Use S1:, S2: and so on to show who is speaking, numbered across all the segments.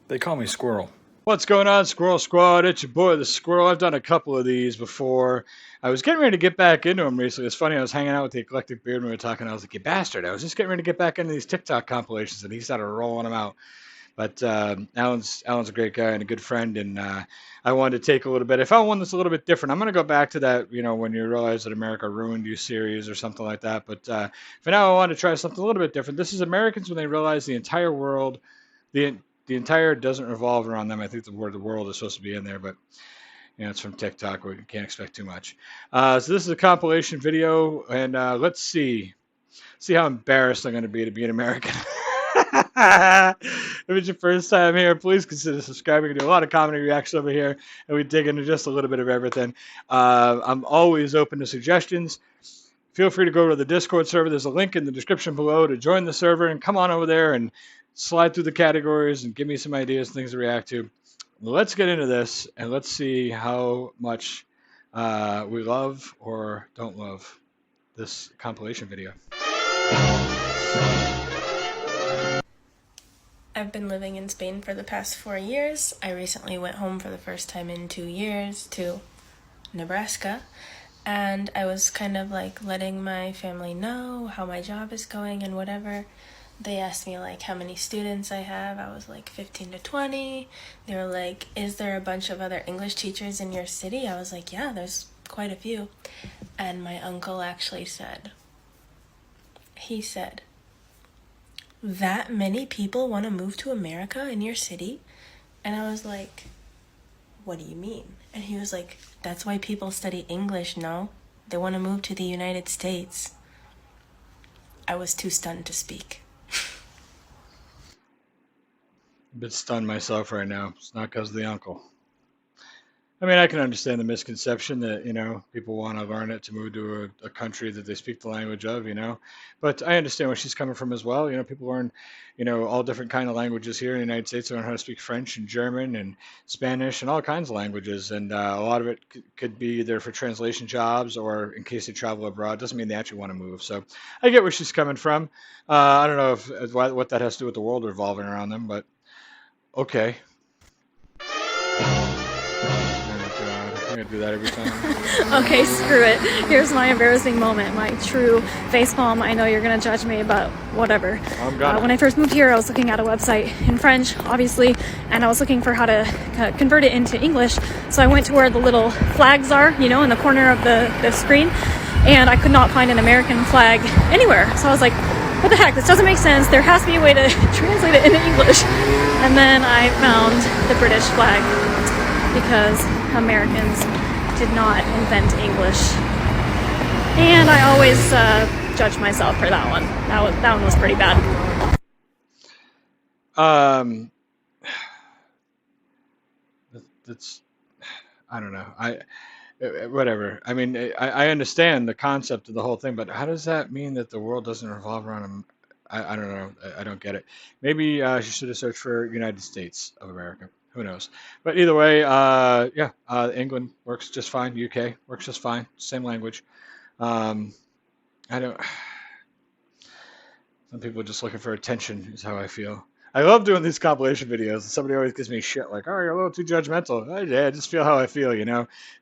S1: They call me Squirrel.
S2: What's going on, Squirrel Squad? It's your boy, the Squirrel. I've done a couple of these before. I was getting ready to get back into them recently. It's funny, I was hanging out with the Eclectic Beard when we were talking. I was like, you bastard. I was just getting ready to get back into these TikTok compilations, and he started rolling them out. But Alan's a great guy and a good friend, and I wanted to take a little bit. I found one that's a little bit different. I'm going to go back to that, when you realize that America ruined you series or something like that. But for now, I want to try something a little bit different. This is Americans when they realize the entire world, the entire doesn't revolve around them. I think the word the world is supposed to be in there, but it's from TikTok. We can't expect too much. So this is a compilation video, and let's see how embarrassed I'm going to be an American. If it's your first time here, please consider subscribing. We do a lot of comedy reactions over here, and we dig into just a little bit of everything. I'm always open to suggestions. Feel free to go to the Discord server. There's a link in the description below to join the server, and come on over there and slide through the categories and give me some ideas, things to react to. Let's get into this, and let's see how much we love or don't love this compilation video.
S3: I've been living in Spain for the past 4 years. I recently went home for the first time in 2 years to Nebraska, and I was kind of like letting my family know how my job is going and whatever. They asked me like how many students I have. I was like 15 to 20. They were like, is there a bunch of other English teachers in your city? I was like, yeah, there's quite a few. And my uncle actually said, that many people want to move to America in your city? And I was like, what do you mean? And he was like, that's why people study English, no? They want to move to the United States. I was too stunned to speak.
S2: A bit stunned myself right now. It's not because of the uncle. I mean, I can understand the misconception that, people want to learn it to move to a country that they speak the language of, But I understand where she's coming from as well. People learn, all different kind of languages here in the United States. They learn how to speak French and German and Spanish and all kinds of languages. And a lot of it could be either for translation jobs or in case they travel abroad. Doesn't mean they actually want to move. So I get where she's coming from. I don't know what that has to do with the world revolving around them, but okay. Do that every time.
S4: Okay, screw it. Here's my embarrassing moment, my true facepalm. I know you're gonna judge me, but whatever. When I first moved here, I was looking at a website in French, obviously, and I was looking for how to convert it into English. So I went to where the little flags are, in the corner of the screen, and I could not find an American flag anywhere. So I was like, what the heck, this doesn't make sense. There has to be a way to translate it into English. And then I found the British flag, because Americans did not invent English. And I always judge myself for that one. That one was pretty bad.
S2: That's, I don't know. Whatever. I mean, I understand the concept of the whole thing, but how does that mean that the world doesn't revolve around them? I don't know. I don't get it. Maybe she should have searched for United States of America. Who knows? But either way, England works just fine. UK works just fine. Same language. I don't. Some people are just looking for attention, is how I feel. I love doing these compilation videos. Somebody always gives me shit like, "Oh, you're a little too judgmental." I just feel how I feel,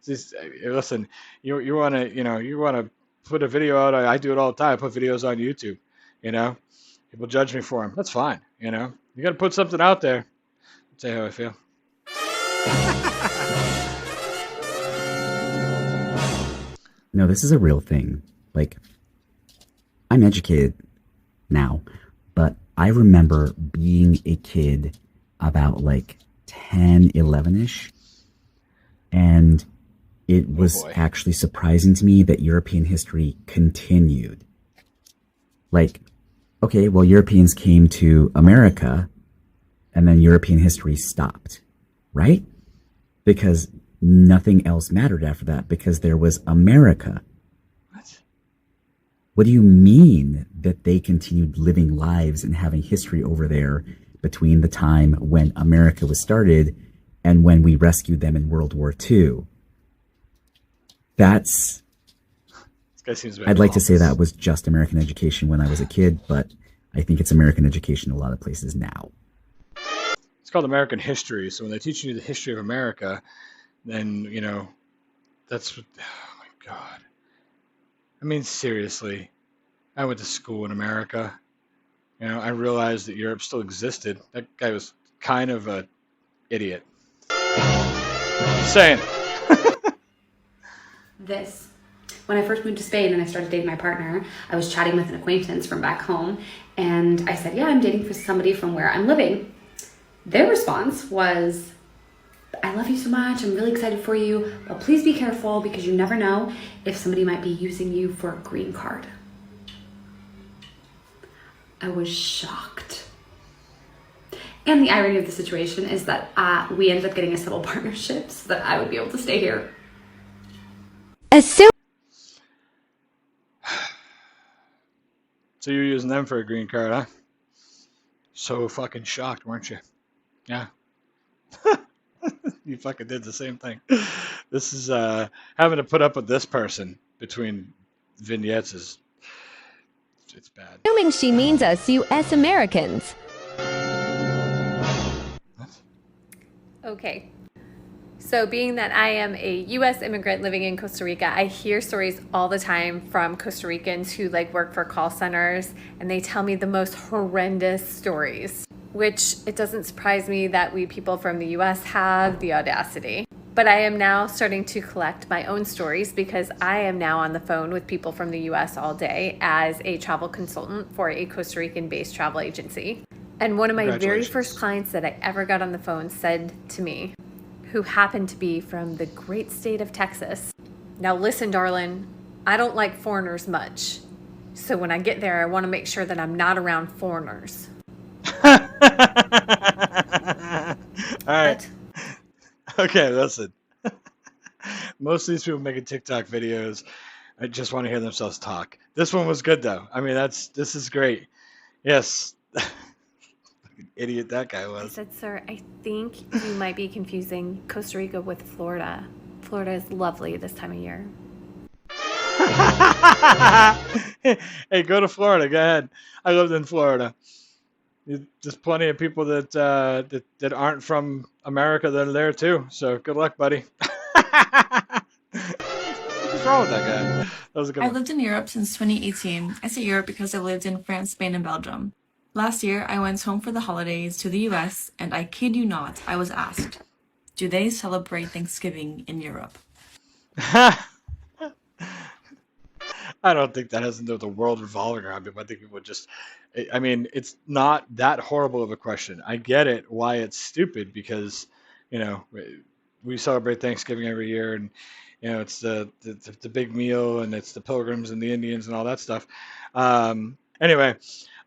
S2: Just, listen, you want to put a video out. I do it all the time. I put videos on YouTube. People judge me for them. That's fine. You got to put something out there. I'll tell you how I feel.
S5: No, this is a real thing. Like, I'm educated now, but I remember being a kid about like 10, 11-ish, and it was actually surprising to me that European history continued. Like, okay, well, Europeans came to America, and then European history stopped, right? Because nothing else mattered after that, because there was America. What do you mean that they continued living lives and having history over there between the time when America was started and when we rescued them in World War II? That's... I'd like to say that was just American education when I was a kid, but I think it's American education in a lot of places now.
S2: It's called American history. So when they teach you the history of America, then, you know, that's what, oh my God. I mean, seriously, I went to school in America. You know, I realized that Europe still existed. That guy was kind of a idiot. Just saying.
S1: This. When I first moved to Spain and I started dating my partner, I was chatting with an acquaintance from back home, and I said, yeah, I'm dating for somebody from where I'm living. Their response was, I love you so much, I'm really excited for you, but please be careful because you never know if somebody might be using you for a green card. I was shocked. And the irony of the situation is that we ended up getting a civil partnership so that I would be able to stay here.
S2: So you're using them for a green card, huh? So fucking shocked, weren't you? Yeah. You fucking did the same thing. This is having to put up with this person between vignettes is it's bad.
S6: Assuming she means us U.S. Americans.
S2: What?
S7: Okay. So being that I am a U.S. immigrant living in Costa Rica, I hear stories all the time from Costa Ricans who like work for call centers, and they tell me the most horrendous stories, which it doesn't surprise me that we people from the U.S. have the audacity. But I am now starting to collect my own stories because I am now on the phone with people from the U.S. all day as a travel consultant for a Costa Rican-based travel agency. And one of my very first clients that I ever got on the phone said to me, who happened to be from the great state of Texas, now listen, darling, I don't like foreigners much. So when I get there, I want to make sure that I'm not around foreigners.
S2: All right. Okay, listen. Most of these people making TikTok videos, I just want to hear themselves talk. This one was good though. I mean, this is great. Yes. Fucking idiot that guy was.
S7: I said, sir, I think you might be confusing Costa Rica with Florida. Florida is lovely this time of year.
S2: Hey, go to Florida. Go ahead. I lived in Florida. There's plenty of people that that aren't from America that are there too. So good luck, buddy. What's wrong with that guy? That was a good one.
S8: I've lived in Europe since 2018. I say Europe because I lived in France, Spain, and Belgium. Last year, I went home for the holidays to the US, and I kid you not, I was asked, do they celebrate Thanksgiving in Europe?
S2: I don't think that has to do with the world revolving around people. I think people just, I mean, it's not that horrible of a question. I get it why it's stupid because, you know, we celebrate Thanksgiving every year and, you know, it's the big meal and it's the pilgrims and the Indians and all that stuff. Anyway,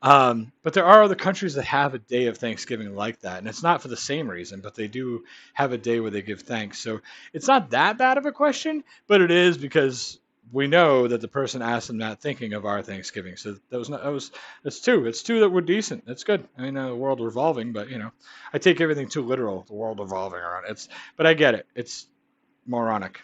S2: but there are other countries that have a day of Thanksgiving like that. And it's not for the same reason, but they do have a day where they give thanks. So it's not that bad of a question, but it is because we know that the person asked them that thinking of our Thanksgiving. So that's two. It's two that were decent. That's good. I mean, the world revolving, but you know, I take everything too literal. The world revolving around but I get it. It's moronic.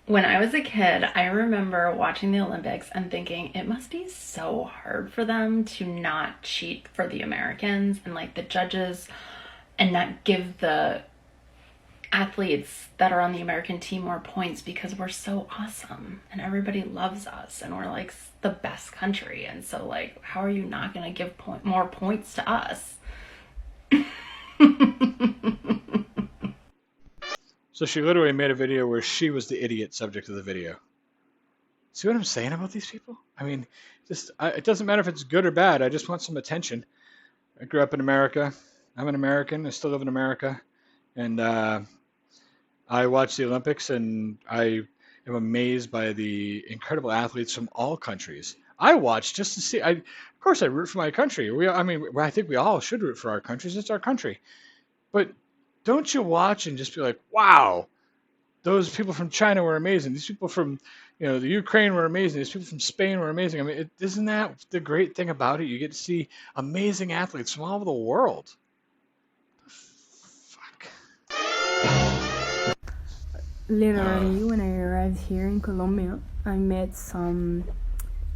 S8: When I was a kid, I remember watching the Olympics and thinking it must be so hard for them to not cheat for the Americans and like the judges and not give the athletes that are on the American team more points because we're so awesome and everybody loves us and we're like the best country. And so like, how are you not going to give more points to us?
S2: So she literally made a video where she was the idiot subject of the video. See what I'm saying about these people? I mean, it doesn't matter if it's good or bad. I just want some attention. I grew up in America. I'm an American. I still live in America. And I watch the Olympics, and I am amazed by the incredible athletes from all countries. I watch just to see. Of course, I root for my country. I think we all should root for our countries. It's our country. But don't you watch and just be like, wow, those people from China were amazing. These people from, you know, the Ukraine were amazing. These people from Spain were amazing. I mean, isn't that the great thing about it? You get to see amazing athletes from all over the world. Fuck.
S9: Literally, when I arrived here in Colombia, I met some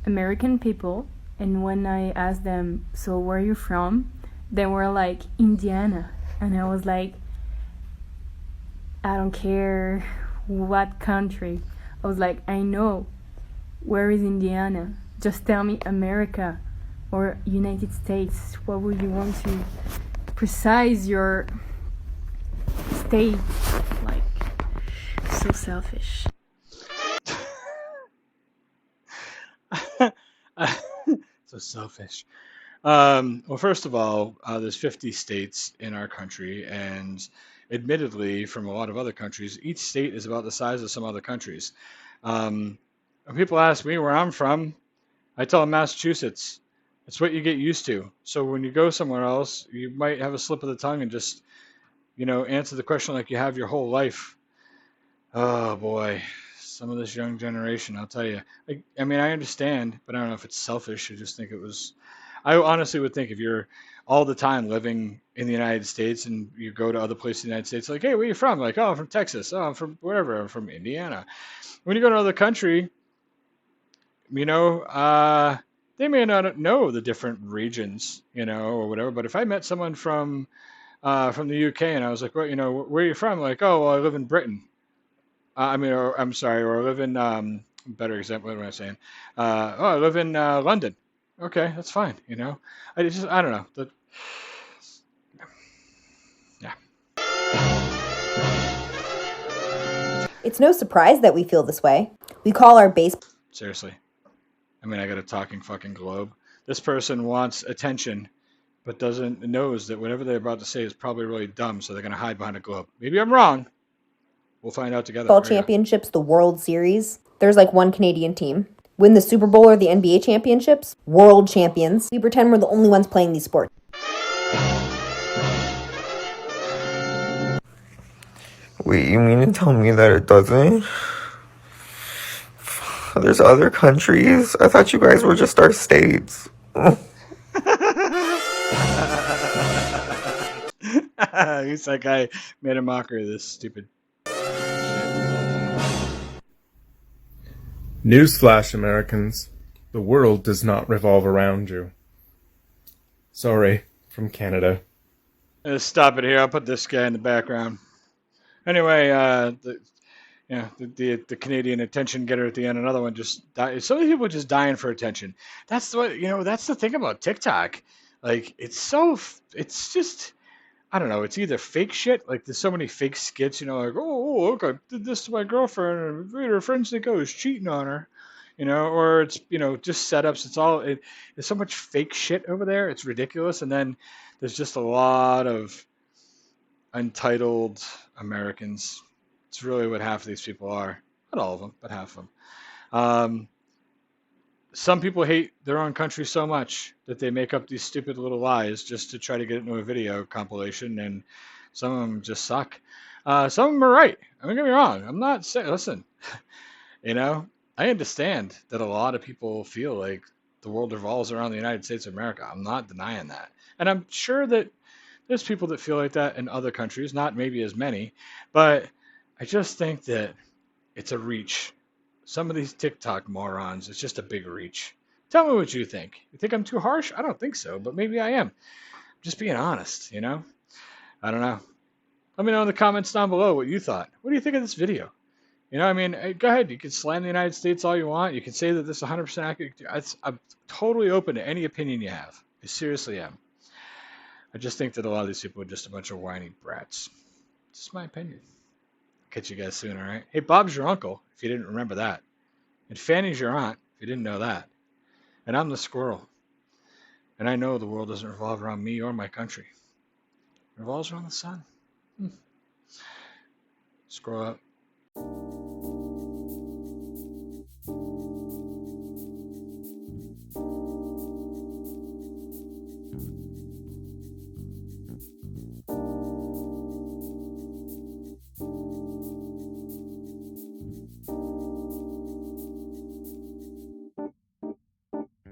S9: American people, and when I asked them, so where are you from? They were like, Indiana. And I was like, I don't care what country. I was like, I know. Where is Indiana? Just tell me America or United States. What would you want to precise your state? Like, so selfish.
S2: So selfish. Well, first of all, there's 50 states in our country, and admittedly, from a lot of other countries, each state is about the size of some other countries. When people ask me where I'm from, I tell them Massachusetts. It's what you get used to. So when you go somewhere else, you might have a slip of the tongue and just, answer the question like you have your whole life. Oh boy, some of this young generation, I'll tell you. I mean, I understand, but I don't know if it's selfish. I just think it was. I honestly would think if you're all the time living in the United States and you go to other places in the United States, like, hey, where are you from? Like, oh, I'm from Texas. Oh, I'm from wherever. I'm from Indiana. When you go to another country, they may not know the different regions, or whatever. But if I met someone from the UK and I was like, well, where are you from? Like, oh, well, I live in Britain. Or I'm sorry, or I live in better example. What am I saying? I live in London. Okay, that's fine. I don't know. Yeah.
S10: It's no surprise that we feel this way. We call our base.
S2: Seriously. I mean, I got a talking fucking globe. This person wants attention, but knows that whatever they're about to say is probably really dumb, so they're going to hide behind a globe. Maybe I'm wrong. We'll find out together.
S10: Baseball championships, the World Series. There's like one Canadian team. Win the Super Bowl or the NBA championships. World champions. We pretend we're the only ones playing these sports.
S11: Wait, you mean to tell me that it doesn't? There's other countries. I thought you guys were just our states.
S2: At least that guy made a mockery of this stupid
S12: Newsflash, Americans. The world does not revolve around you. Sorry, from Canada.
S2: Stop it here. I'll put this guy in the background. Anyway, the Canadian attention getter at the end. Another one just died. So many people just dying for attention. That's that's the thing about TikTok. Like, it's just, I don't know. It's either fake shit. Like, there's so many fake skits. Like, oh, look, I did this to my girlfriend, and her friends think I was cheating on her. Or it's just setups. There's so much fake shit over there. It's ridiculous. And then there's just a lot of entitled Americans. It's really what half of these people are. Not all of them, but half of them. Some people hate their own country so much that they make up these stupid little lies just to try to get into a video compilation, and some of them just suck. Some of them are right. Don't get me wrong. I'm not saying, listen, I understand that a lot of people feel like the world revolves around the United States of America. I'm not denying that. And I'm sure that there's people that feel like that in other countries, not maybe as many, but I just think that it's a reach. Some of these TikTok morons, it's just a big reach. Tell me what you think. You think I'm too harsh? I don't think so, but maybe I am. Just being honest, I don't know. Let me know in the comments down below what you thought. What do you think of this video? Go ahead. You can slam the United States all you want. You can say that this is 100% accurate. I'm totally open to any opinion you have. I seriously am. I just think that a lot of these people are just a bunch of whiny brats. It's just my opinion. Catch you guys soon, all right? Hey, Bob's your uncle, if you didn't remember that. And Fanny's your aunt, if you didn't know that. And I'm the squirrel. And I know the world doesn't revolve around me or my country. It revolves around the sun. Scroll up.